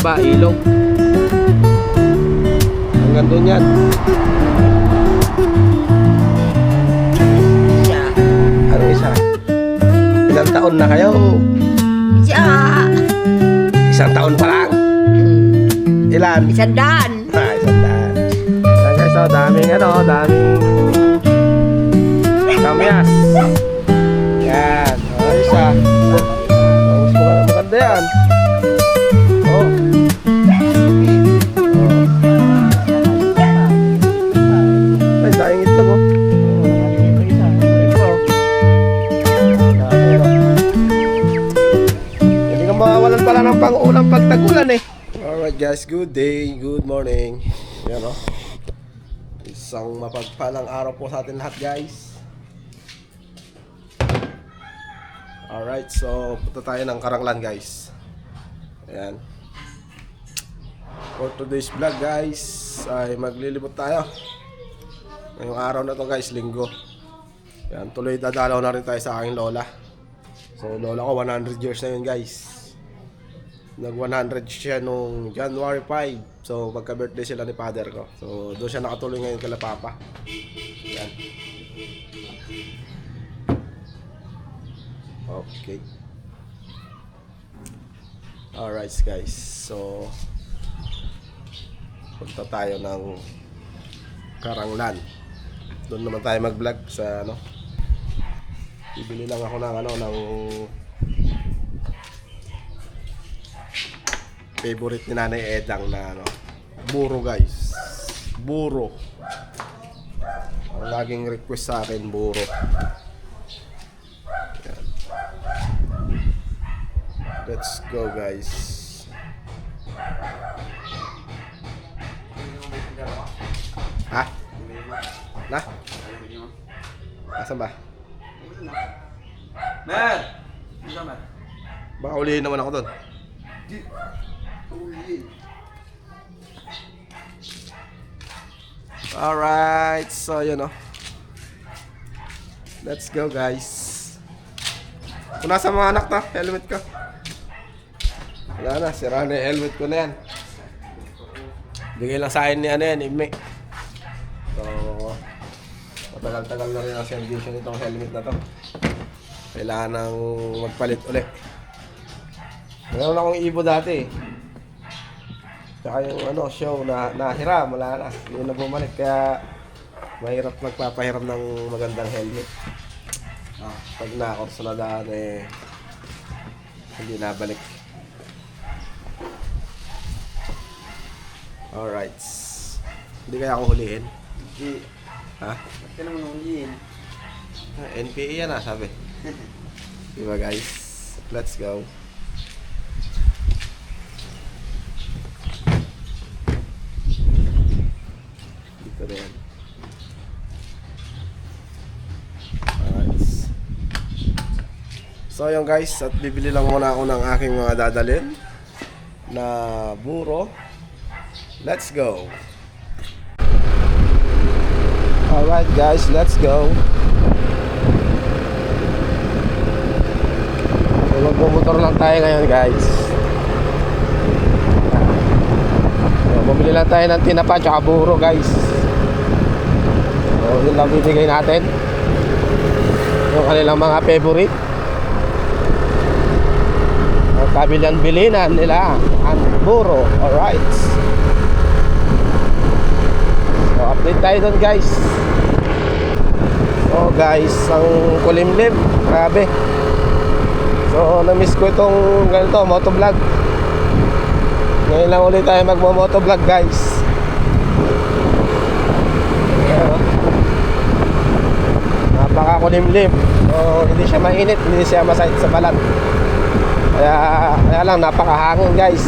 baba, ilog. Hanggang doon yan. Siya. Ano isa? Ilang taon na kayo? Siya. Isang taon pa lang. Ilan? Isang daan. Isang daan. Ayan guys, oh, daming kamyas. Yan. Oh, isa. Oh, maganda yan. Oh. Ay, sayang itlog oh. Hindi ka mawawalan pala ng pang-ulam pag tag-ulan eh. Alright guys, good day, good morning. Yan o. Isang mapagpalang araw po sa atin lahat guys. Alright, so punta tayo ng Karanglan guys. Ayan. For today's vlog guys, ay maglilibot tayo. Ngayong araw na to guys, linggo. Ayan, tuloy dadalaw na rin tayo sa aking lola. So lola ko 100 years na yun guys. Nag 100 siya nung January 5. So magka birthday sila ni father ko. So doon siya nakatuloy ngayon kala papa. Ayan. Okay. Alright guys. So punta tayo ng Karanglan. Doon naman tayo mag-vlog sa ano. Bibili lang ako ng ng favorite ni Nanay Edang na buro guys. Buro. Ang laging request sa akin, buro. Yan. Let's go guys. Ha? Na? Asan ba? Mer! Isa mer. Baka ulihin naman ako doon. Alright, so yun o. Let's go guys. Kung nasa mga anak na, helmet ka. Wala na, sira na yung helmet ko na yan. Bigay lang sa akin ni Ime. So, matagal-tagal na rin ang service nitong helmet na to. Kailangan nang magpalit ulit. Meron akong Evo dati eh. Tsaka yung show na nahiram, wala na. Hindi na bumalik, kaya mahirap magpapahiram ng magandang helmet. Pag nakorso na daan eh, hindi nabalik. Alright. Hindi kaya ako hulihin? Hindi. Ha? Ba't ka naman huliin? NPA yan sabi. Diba guys? Let's go. Dito na yan. Alright. So yun guys, at bibili lang muna ako ng aking mga dadalhin na buro. Let's go. Alright guys, let's go. So, magbumotor lang tayo ngayon guys. So, bumili lang tayo ng tinapa tsaka buro guys. So yun lang bibigay natin. Yung kanilang mga favorite. Ang kabilan-bilinan nila ang buro. Alright. So update tayo doon guys. So guys, ang kulimlim. Grabe. So na-miss ko itong ganito, motovlog. Ngayon lang ulit tayo magmo-motovlog guys. Napakakulimlim. So hindi siya mainit, hindi siya masakit sa balat. Kaya lang napakahangin guys.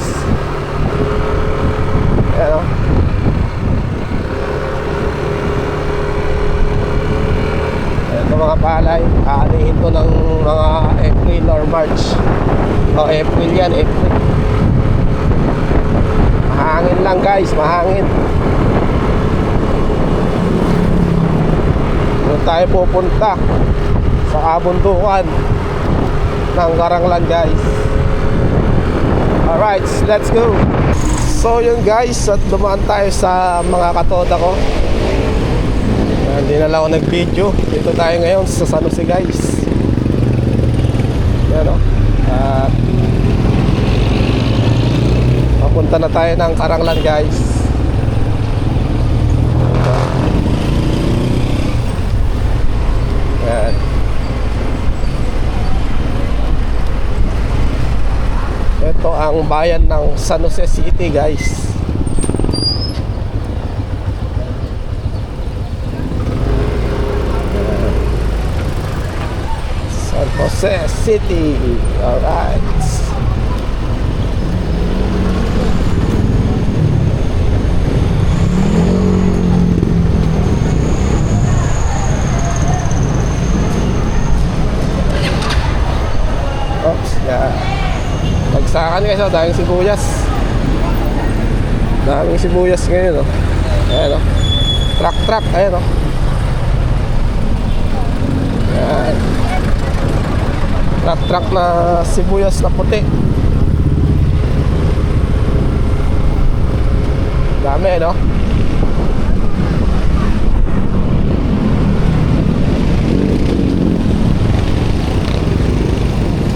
Ayan o. Ito mga palay, aanihin to ng mga April or March. O April yan, April. Mahangin lang guys, mahangin. Doon tayo pupunta sa kabundukan ng Karanglan guys. Alright, let's go. So yun guys, at dumaan tayo sa mga katoda ko. Hindi na lang ako nag-video. Dito tayo ngayon sa San Jose guys. Yan o. At papunta na tayo ng Karanglan guys. Yan. Ito ang bayan ng San Jose City guys. San Jose City. Alright. Oops, yeah. Pagsakan guys, oh, daming sibuyas. Daming sibuyas ngayon, oh. Ayan, oh. Truck, ayan, oh. Ayan. Truck na sibuyas na puti. Dami, no?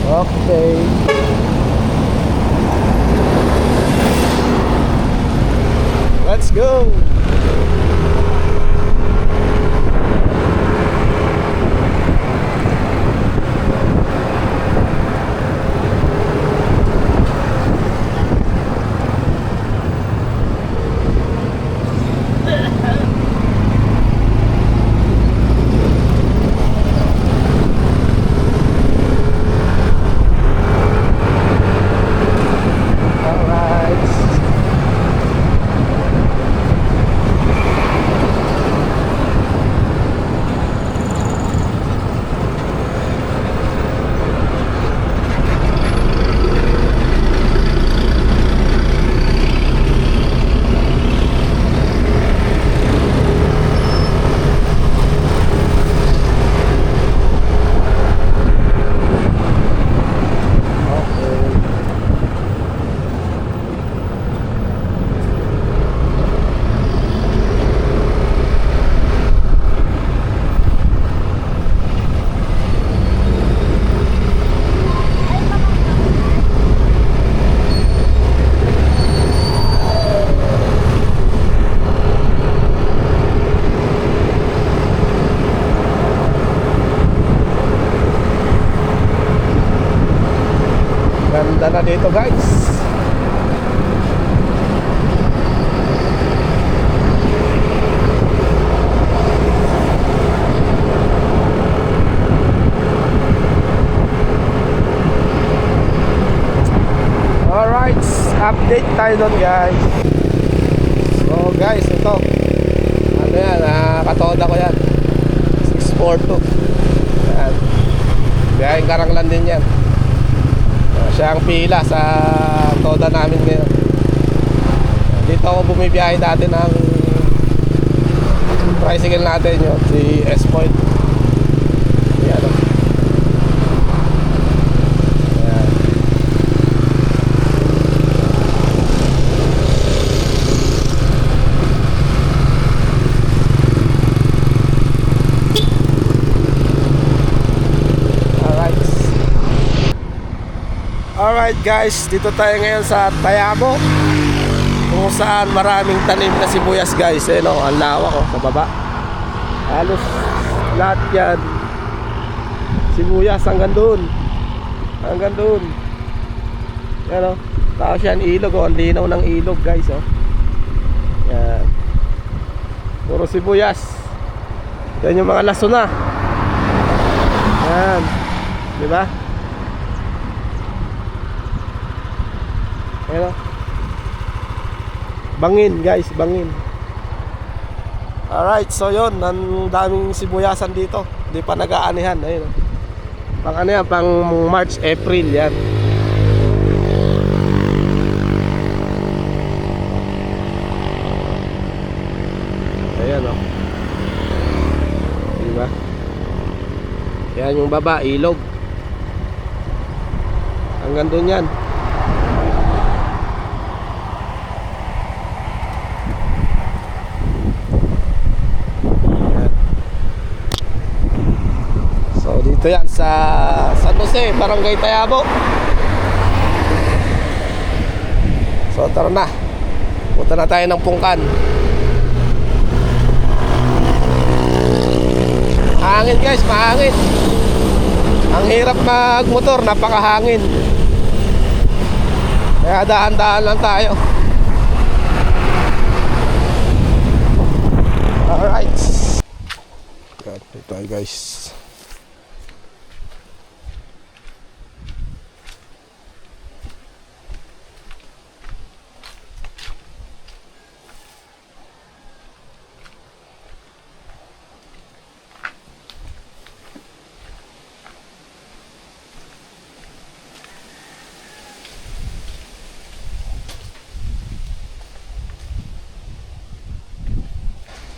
Okay. Let's go. Ganda na dito guys. Alright, update tayo doon guys. So guys, ito ano yan, katoda ko yan 642. Yan, biyaheng Karanglan din yan. Siya ang pila sa toda namin ngayon. Dito ako bumibiyahe dati ng tricycle natin yun, si S-Point. Yan o. Yan. Alright guys, dito tayo ngayon sa Tayabo, kung saan maraming tanim na sibuyas guys. Eh no, ang lawak oh, sa baba. Halos lahat yan sibuyas hanggang doon. Hanggang doon. Yan oh. Tapos yan ilog oh, ang linaw ng ilog guys oh. Yan. Puro sibuyas. Yan yung mga laso na. Yan. Diba? Ayan o. Bangin guys, bangin. Alright, so yun, ang daming sibuyasan dito. Hindi pa nag-aanihan. Ayun o. Pang ano yan, pang March, April yan. Ayan o. Diba? Yan yung baba, ilog. Hanggang doon yan. sa San Jose, Barangay Tayabo. So tara na, punta na tayo ng Pungkan. Hangin guys, mahangin. Ang hirap magmotor, napakahangin. Kaya daan-daan lang tayo. Alright. Ito tayo guys.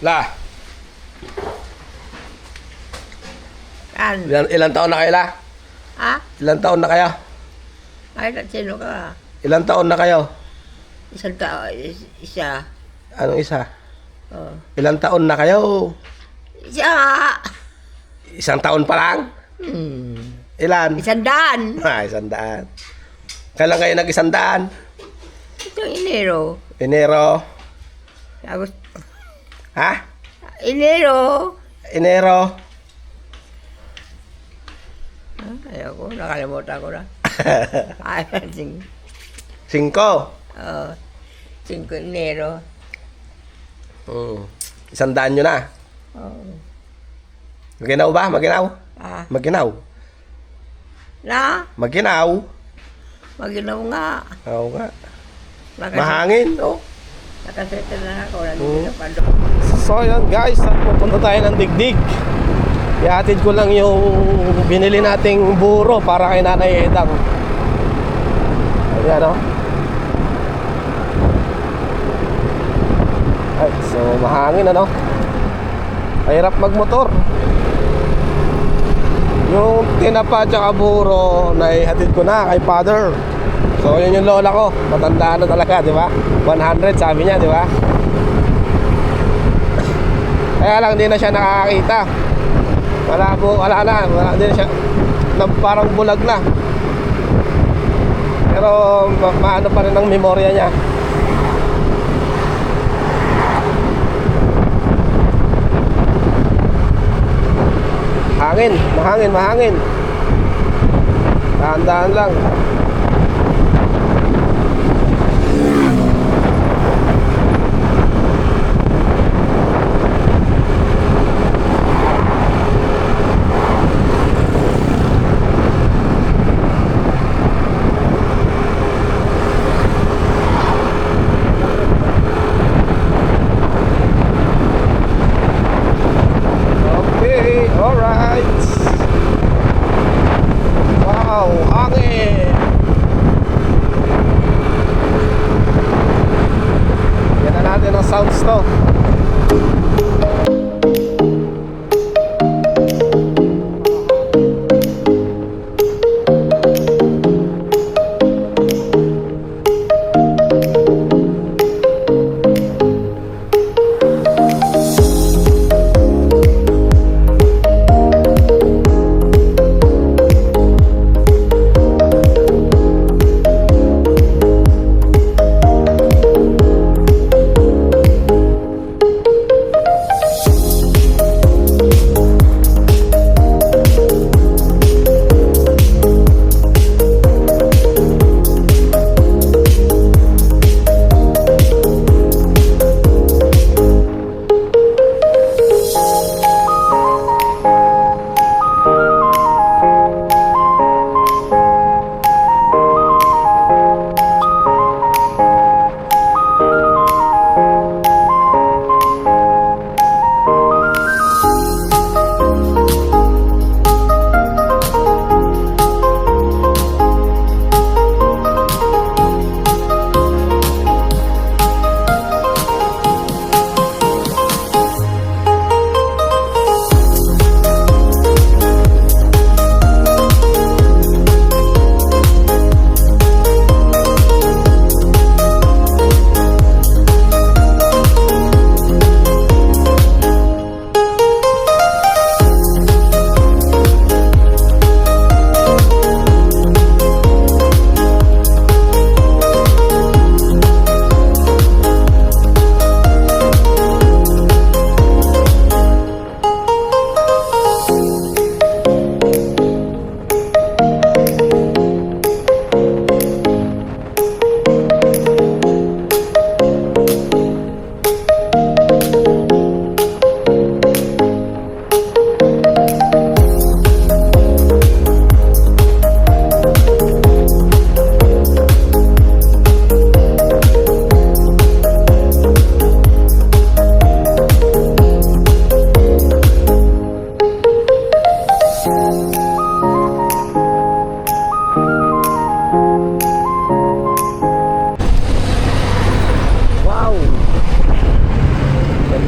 La, ilang taon na kayo, La? Ha? Ilang taon na kayo? Ay, sino ka? Ilang taon na kayo? Isang tao, isa. Anong isa? Oh. Ilang taon na kayo? Isa! Isang taon pa lang? Ilan? 100. Isang daan. Kailan kayo nag-isang daan? Ito, Enero. Enero. Tapos, Ha? Enero. Enero. Ayoko, nakalimutan ko na. Ay, 5. 5 Enero. Isang daan nyo na. Oh. Maginaw ba? Maginaw? Ah, Maginaw. na, Maginaw. maginaw nga. Oo nga. Nakas- Mahangin, oh. Nakasettle na ako. Nandito pa doon. So yun guys, pupunta tayo ng Digdig. Ihatid ko lang yung binili nating buro para kay Nanay Edang. Ayan o. Ay, so mahangin ano. Mahirap magmotor. Yung tinapa at buro na ihatid ko na kay father. So yun yung lola ko. Matanda na talaga, di ba? 100 sabi niya, di ba? Kaya lang, hindi na siya nakakakita. Wala na, hindi na siya, parang bulag na. Pero maano pa rin ang memorya niya. Mahangin. Dahan-dahan lang. Okay, alright. Wow, hangin. Yan na natin ang sounds to.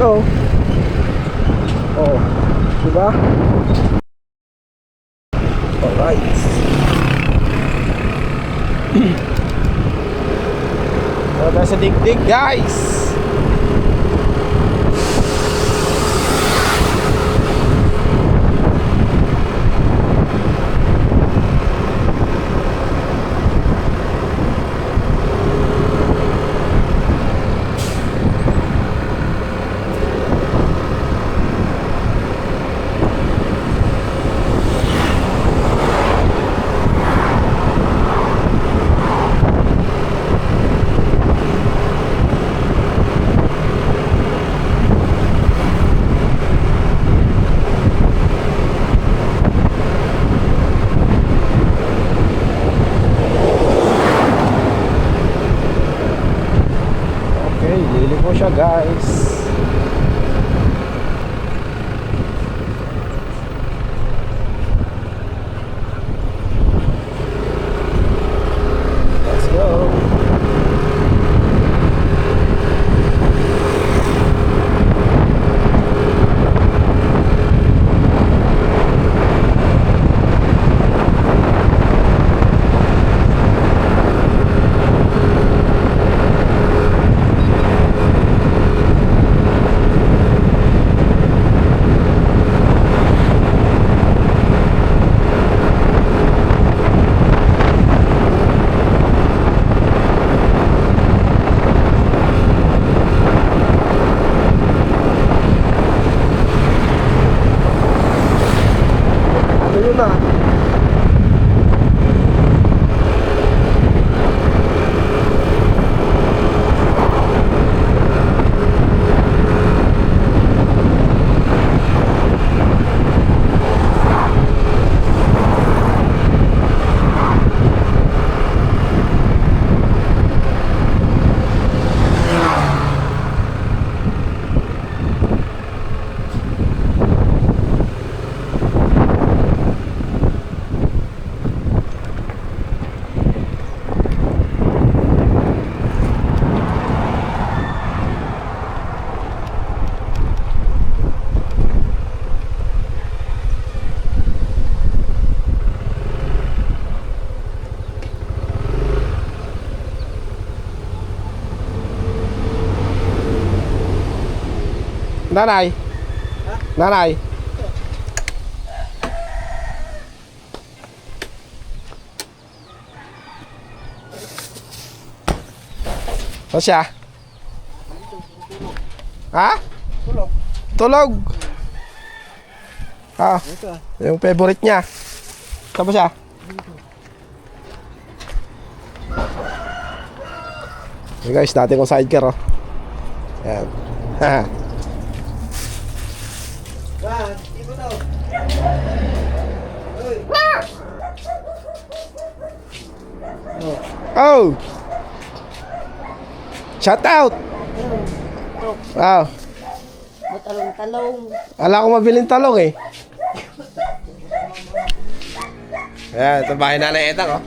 oh. Oh, diba? Alright. Wala sa digdig, guys. Okay, lili po siya, guys. Let's go. Ano yun ah? Nanay? Nanay? O siya? Ha? Tulog. Tulog? Ah, Ito ah. yung favorite niya. Saan ba siya? Hey guys, dati kong sidecar oh. Yan. Haha. Brad, ito daw. Uy. Oh! Shout out! Wow. Matalong-talong. Ala ko mabiling talong eh. Ayan, ito bahay na Etang oh.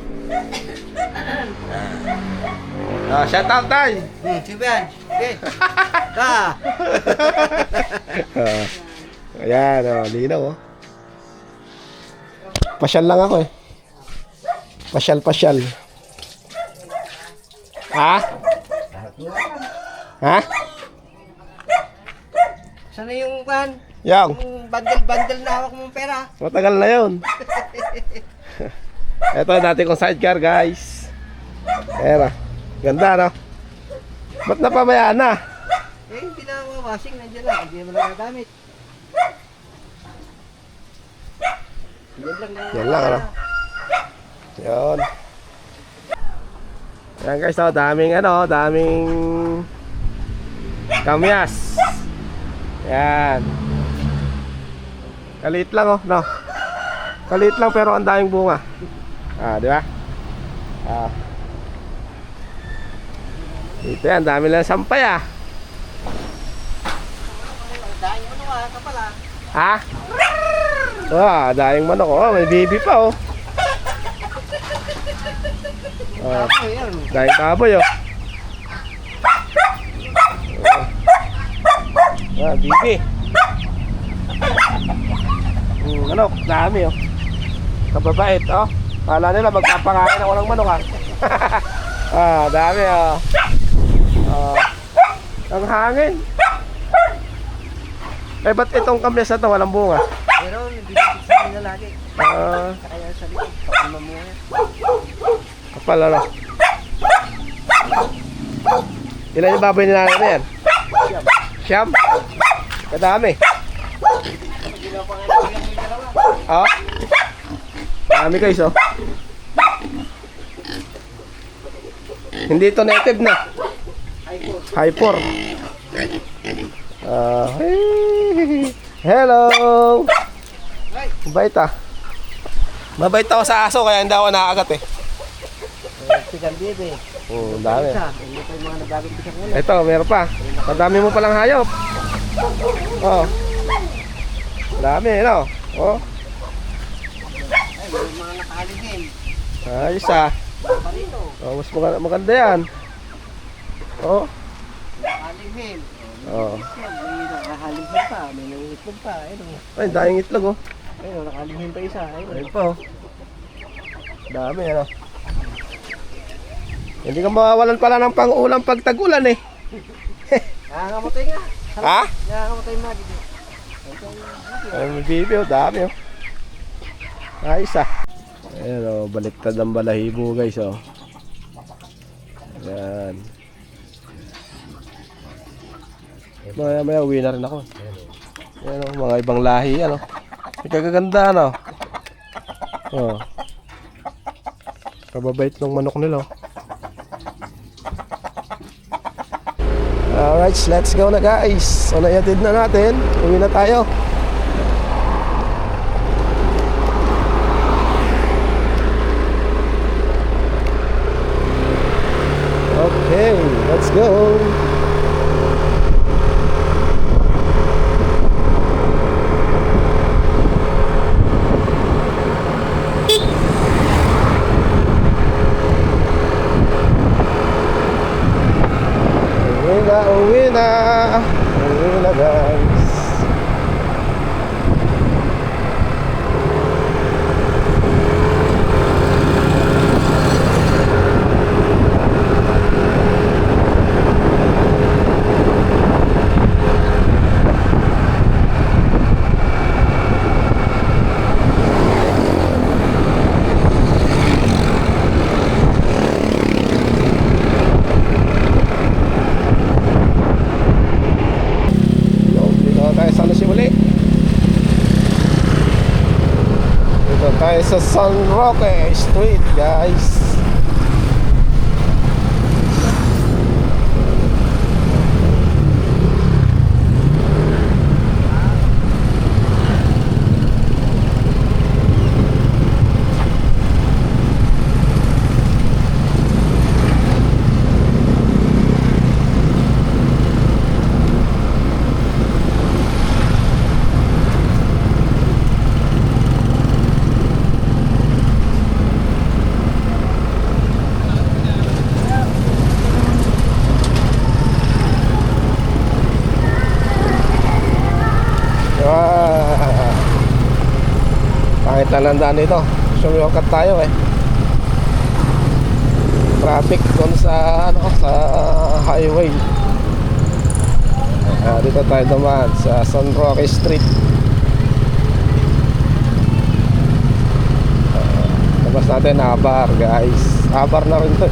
Ah, shout out tayo! Sige yan. Okay. Ka. Ayan, oh, linaw oh. Pasyal lang ako eh. Pasyal. Ha? Ha? Sana yung van? Yang, Yung bundle na hawak mong pera. matagal na yun. Ito dati kong sidecar guys. Ayan ah. Ganda no? Ba't napabayaan na? Eh, hindi na mawashing. Nandiyan lang. Hindi naman nagagamit. Yan lang na. Yan lang ano. Yun. Ayan guys, oh, daming kamyas. Yan. Kaliit lang oh, no. Kaliit lang pero ang daming bunga. Ah, di ba? Ah. Ito yan, dami lang sampay ah. Dahil ano ka, kapal ah. Ha? Ah, daing manok oh, may baby pa oh. Ah, Ano yan? daing baboy oh. Bibi. Manok, dami oh. Kababait oh. Kala nila magpapakain ako ng manok ha. Dami oh. Ang hangin. Ba't itong kamyas na to walang bunga? Pero bibigit sa kanila lagi. Kaya sa likod, kapal mamuha. Kapal ano? Ilan yung baboy nila na yan? Siyam? Kadami. Dami guys oh. Hindi ito native na. Hyper. Hello. Mabait ah. Mabait ako sa aso kaya hindi ako nakakagat eh. Sikan bibi. Dami. Hindi pa yung mga nagagawin sa kulo. Ito, meron pa. Madami mo palang hayop. Dami, no? Ay, may mga nakaligin. Ayos ah. Parito. Mas maganda yan. Nakaligin. May nakahaligin pa. May nangitlog pa. Ay, daing itlog oh. Ayun, nakaligin pa isa. Ayun pa oh. Dami, ano? Hindi ka mawawalan pala ng pang-ulam pag tag-ulan eh. Nakakamatay nga. Ha? Nakakamatay na. Ay, may bibi oh, dami oh. Ayos ah. Ayan oh, baliktad ang balahibo guys oh. Ayan. Maya uwi na rin ako. Ayan oh, mga ibang lahi ano. May kagaganda ano. Kababait ng manok nila oh. Alright, let's go na guys. So naiatid na natin. Uwi na tayo. Okay, let's go. Uwi na guys. Tayo sa San Roque Street guys. Kahit nalandaan dito, sumiwakat tayo eh. Traffic doon sa sa highway. Dito tayo dumaan sa San Roque Street. Labas natin Abar guys. Abar na rin to.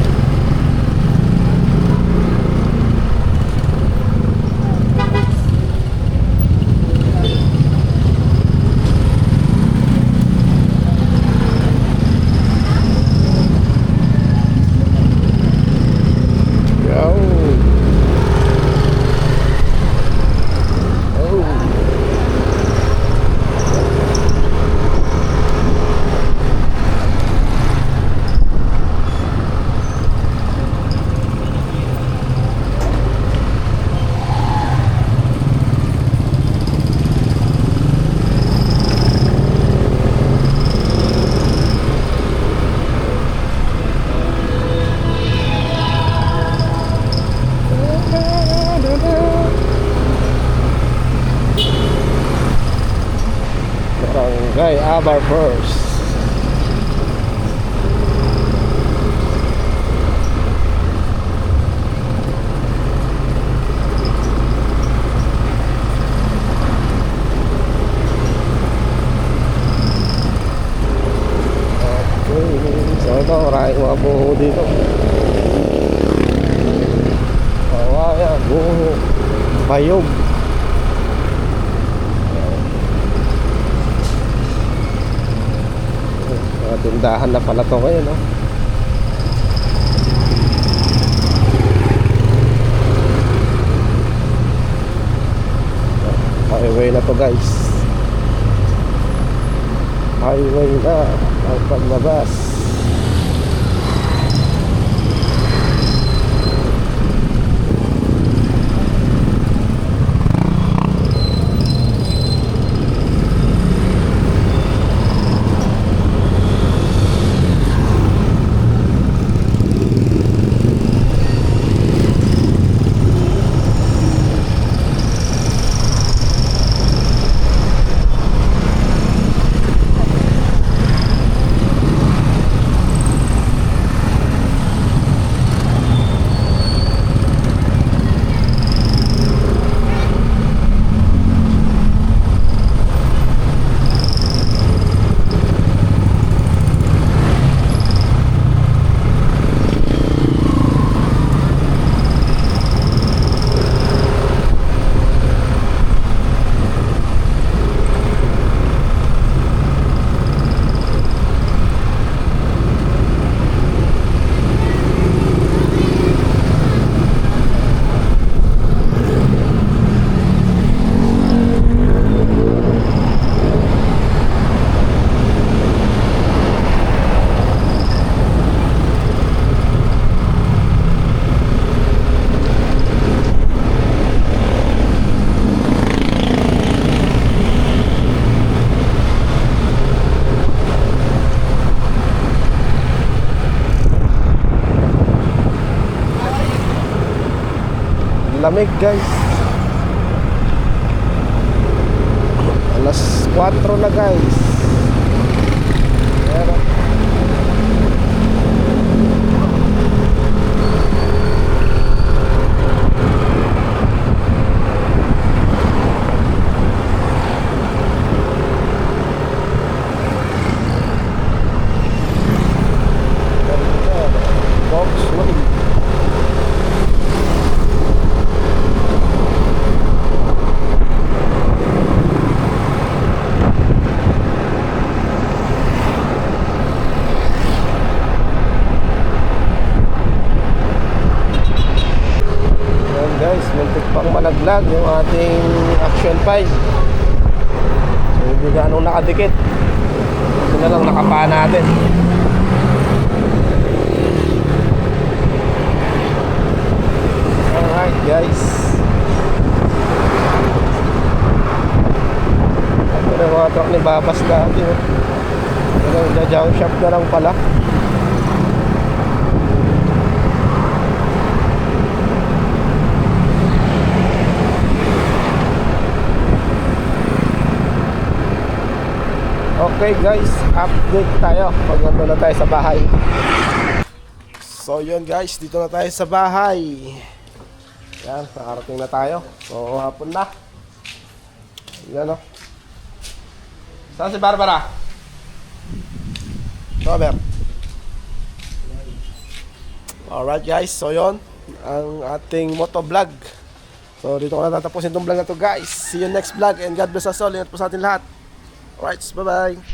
Sabar first. So ito, maraming mga buho dito. Kawaya, buho, bayog. Mga tindahan na pala to ngayon, no? Highway na to, guys. Highway na ang paglabas. Lamig, guys. Alas 4 na, guys. Ayan, Volkswagen. Guys, muntik pang malaglag yung ating Action 5. So hindi ganong nakadikit. Ito na lang nakapa natin. Alright, guys. Ito na yung mga truck ni Babas dati. Ito na junk shop na lang pala. Okay, guys, update tayo pag nandun na tayo sa bahay. So yun, guys, dito na tayo sa bahay. Yan, nakarating na tayo. So hapon na. Yan, o. Saan si Barbara? Robert. Alright, guys, so yun ang ating motovlog. So dito ko na tatapusin itong vlog na to, guys. See you next vlog and God bless us all. Ingat po sa atin lahat. Alright, bye-bye.